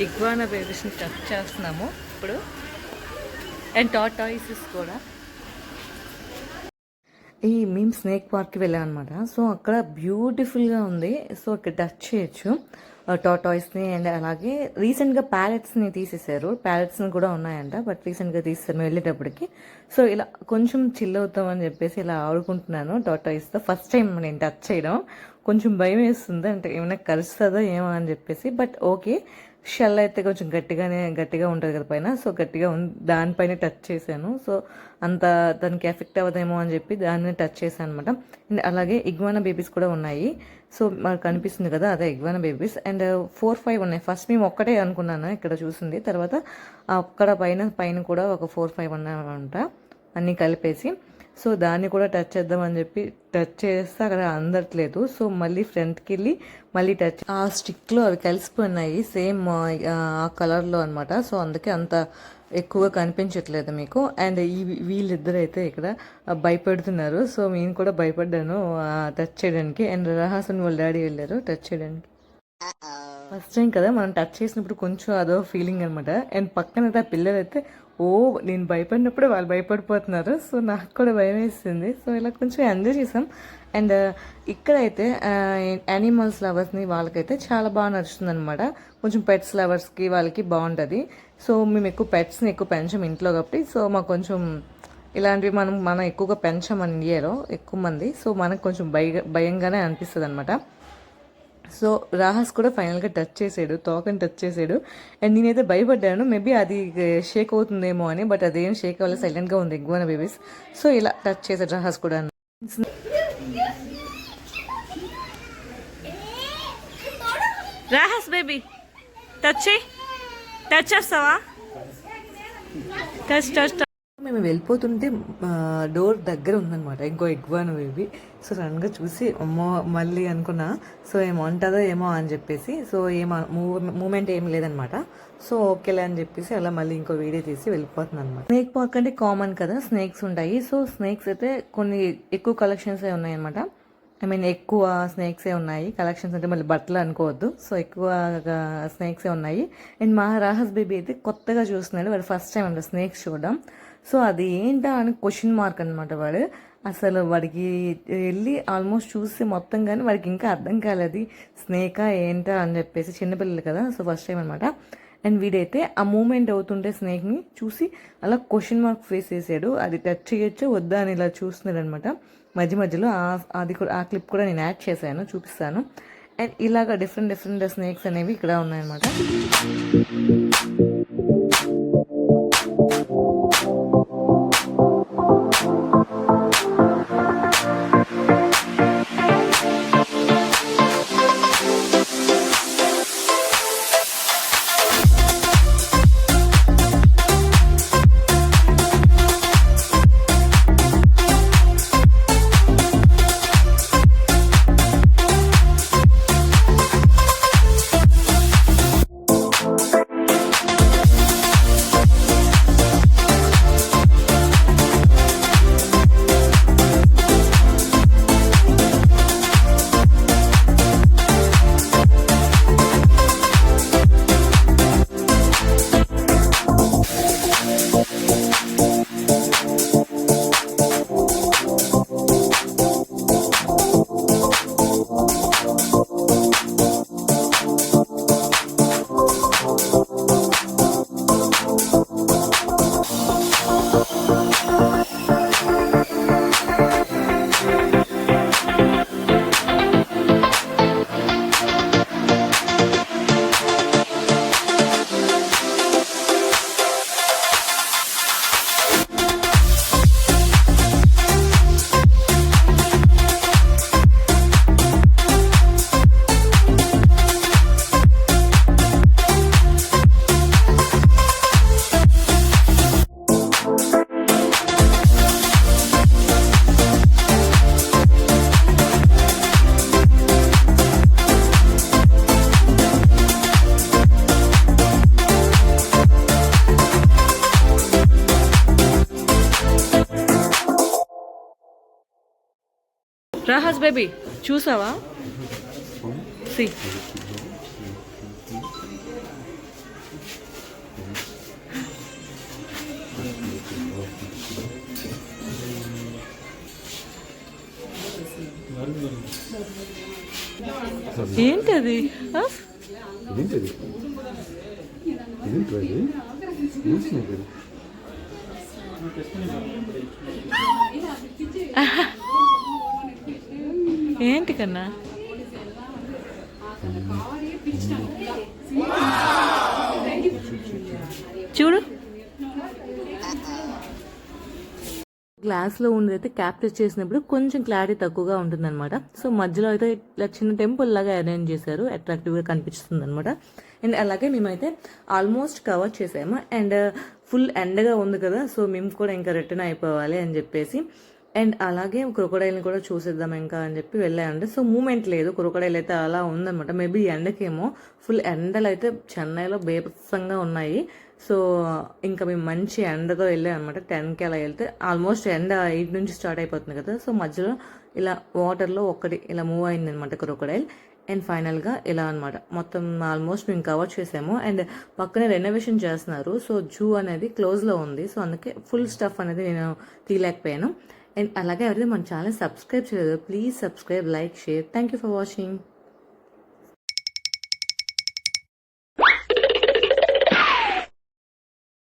ఇగ్వానా బేబీస్ని touch చేస్తున్నాము ఇప్పుడు. And టాటాయిసెస్ కూడా. మేము స్నేక్ పార్క్కి వెళ్ళాం అనమాట. సో అక్కడ బ్యూటిఫుల్గా ఉంది. సో అక్కడ టచ్ చేయొచ్చు టాటాయిస్ని. అండ్ అలాగే రీసెంట్గా ప్యారెట్స్ని తీసేశారు. ప్యారెట్స్ని కూడా ఉన్నాయంట, బట్ రీసెంట్గా తీసేసారు మేము వెళ్ళేటప్పటికి. సో ఇలా కొంచెం చిల్ అవుతామని చెప్పేసి ఇలా ఆడుకుంటున్నాను టాటాయిస్తో. ఫస్ట్ టైం నేను టచ్ చేయడం, కొంచెం భయం వేస్తుంది, అంటే ఏమైనా కరుస్తుందో ఏమో అని చెప్పేసి. బట్ ఓకే, షెల్ అయితే కొంచెం గట్టిగా ఉంటుంది కదా పైన. సో గట్టిగా దానిపైన టచ్ చేశాను. సో అంత దానికి ఎఫెక్ట్ అవ్వదేమో అని చెప్పి దాన్ని టచ్ చేశాను అనమాట. అండ్ అలాగే ఇగ్వానా బేబీస్ కూడా ఉన్నాయి. సో మనకు కనిపిస్తుంది కదా, అదే ఇగ్వానా బేబీస్. అండ్ 4-5 ఉన్నాయి. ఫస్ట్ మేము ఒక్కటే అనుకున్నాను ఇక్కడ చూసింది. తర్వాత అక్కడ పైన కూడా ఒక 4-5 ఉన్నాయంట, అన్నీ కలిపేసి. సో దాన్ని కూడా టచ్ చేద్దామని చెప్పి టచ్ చేస్తే అక్కడ అందట్లేదు. సో మళ్ళీ ఫ్రంట్కి వెళ్ళి మళ్ళీ టచ్, ఆ స్టిక్లో అవి కలిసిపోయినాయి సేమ్ ఆ కలర్లో అనమాట. సో అందుకే అంత ఎక్కువగా కనిపించట్లేదు మీకు. అండ్ వీళ్ళిద్దరైతే ఇక్కడ భయపడుతున్నారు. సో నేను కూడా భయపడ్డాను టచ్ చేయడానికి. అండ్ రహాసన్ వాళ్ళ డాడీ వెళ్ళారు టచ్ చేయడానికి. ఫస్ట్ టైం కదా మనం టచ్ చేసినప్పుడు కొంచెం అదో ఫీలింగ్ అనమాట. అండ్ పక్కన అయితే ఆ పిల్లలైతే నేను భయపడినప్పుడే వాళ్ళు భయపడిపోతున్నారు. సో నాకు కూడా భయం వేస్తుంది. సో ఇలా కొంచెం ఎంజాయ్ చేసాం. అండ్ ఇక్కడైతే యానిమల్స్ లవర్స్ని వాళ్ళకైతే చాలా బాగా నచ్చుతుంది అనమాట. కొంచెం పెట్స్ లవర్స్కి వాళ్ళకి బాగుంటుంది. సో మేము ఎక్కువ పెట్స్ని ఎక్కువ పెంచాం ఇంట్లో కాబట్టి. సో మాకు కొంచెం ఇలాంటివి మనం ఎక్కువగా పెంచాం మన ఇండియాలో ఎక్కువ మంది. సో మనకు కొంచెం భయంగానే అనిపిస్తుంది అనమాట. సో రాహస్ కూడా ఫైనల్గా టచ్ చేసాడు, తోకని టచ్ చేసాడు. అండ్ నేనైతే భయపడ్డాను, మేబీ అది షేక్ అవుతుందేమో అని. బట్ అదేం షేక్ అవ్వాలి, సైలెంట్గా ఉంది ఇగ్వానా బేబీస్. సో ఇలా టచ్ చేశాడు రాహస్ కూడా. రాహస్ బేబీ టచ్ చేస్తావా? టచ్. మేము వెళ్ళిపోతుంటే డోర్ దగ్గర ఉందన్నమాట ఇంకో ఇగ్వానా బేబీ. సో సడన్గా చూసి అమ్మో మళ్ళీ అనుకున్నా, సో ఏమంటుందో ఏమో అని చెప్పేసి. సో మూమెంట్ ఏం లేదనమాట. సో ఓకేలే అని చెప్పేసి అలా మళ్ళీ ఇంకో వీడియో తీసి వెళ్ళిపోతుంది అనమాట. స్నేక్ పార్క్ అంటే కామన్ కదా, స్నేక్స్ ఉంటాయి. సో స్నేక్స్ అయితే కొన్ని ఎక్కువ కలెక్షన్స్ ఉన్నాయన్నమాట. ఎక్కువ స్నేక్సే ఉన్నాయి. కలెక్షన్స్ అంటే మళ్ళీ బట్టలు అనుకోవద్దు. సో ఎక్కువ స్నేక్సే ఉన్నాయి. అండ్ మా రాహస్ బేబీ అయితే కొత్తగా చూస్తున్నాడు, వాడు ఫస్ట్ టైం అంటే స్నేక్స్ చూడడం. సో అది ఏంటా అని క్వశ్చన్ మార్క్ అనమాట. వాడు అసలు వాడికి వెళ్ళి ఆల్మోస్ట్ చూసి మొత్తం, కానీ వాడికి ఇంకా అర్థం కాలేదు స్నేకా ఏంటా అని చెప్పేసి. చిన్నపిల్లలు కదా, సో ఫస్ట్ టైం అనమాట. అండ్ వీడైతే ఆ మూమెంట్ అవుతుంటే స్నేక్ని చూసి అలా క్వశ్చన్ మార్క్ ఫేస్ చేసాడు. అది టచ్ చేయొచ్చు వద్దా అని ఇలా చూస్తున్నాడు అనమాట మధ్యలో. అది కూడా ఆ క్లిప్ కూడా నేను యాడ్ చేశాను, చూపిస్తాను. అండ్ ఇలాగ డిఫరెంట్ స్నేక్స్ అనేవి ఇక్కడ ఉన్నాయన్నమాట. రాహస్ బేబీ చూసావా? సి ఏంటది ఇదేంటిది ఇదేంటి అది ఏంటి ఏంటి కన్నా చూడు గ్లాస్లో ఉండేదైతే క్యాప్చర్ చేసినప్పుడు కొంచెం క్లారిటీ తక్కువగా ఉంటుందన్నమాట. సో మధ్యలో అయితే ఇట్లా చిన్న టెంపుల్ లాగా అరేంజ్ చేశారు, అట్రాక్టివ్గా కనిపిస్తుంది అనమాట. అండ్ అలాగే మేమైతే ఆల్మోస్ట్ కవర్ చేసాము. అండ్ ఫుల్ ఎండగా ఉంది కదా, సో మేము కూడా ఇంకా రిటర్న్ అయిపోవాలి అని చెప్పేసి అండ్ అలాగే క్రొకడైల్ని కూడా చూసేద్దాం ఇంకా అని చెప్పి వెళ్ళాయండి. సో మూమెంట్ లేదు, క్రొకడైల్ అయితే అలా ఉందన్నమాట. మేబీ ఎండకేమో ఫుల్ ఎండలు అయితే చెన్నైలో బేభత్సంగా ఉన్నాయి. సో ఇంకా మేము మంచి ఎండతో వెళ్ళాం అనమాట. 10కి అలా వెళ్తే ఆల్మోస్ట్ ఎండ 8 నుంచి స్టార్ట్ అయిపోతుంది కదా. సో మధ్యలో ఇలా వాటర్లో ఒకటి ఇలా మూవ్ అయింది అనమాట క్రొకడైల్. అండ్ ఫైనల్గా ఇలా అనమాట మొత్తం ఆల్మోస్ట్ మేము కవర్ చేసాము. అండ్ పక్కనే రెనోవేషన్ చేస్తున్నారు, సో జూ అనేది క్లోజ్లో ఉంది. సో అందుకే ఫుల్ స్టఫ్ అనేది నేను తీయలేకపోయాను. అండ్ అలాగే ఎవరైతే మన ఛానల్ సబ్స్క్రైబ్ చేయలేదు, please subscribe, like, share. Thank you for watching.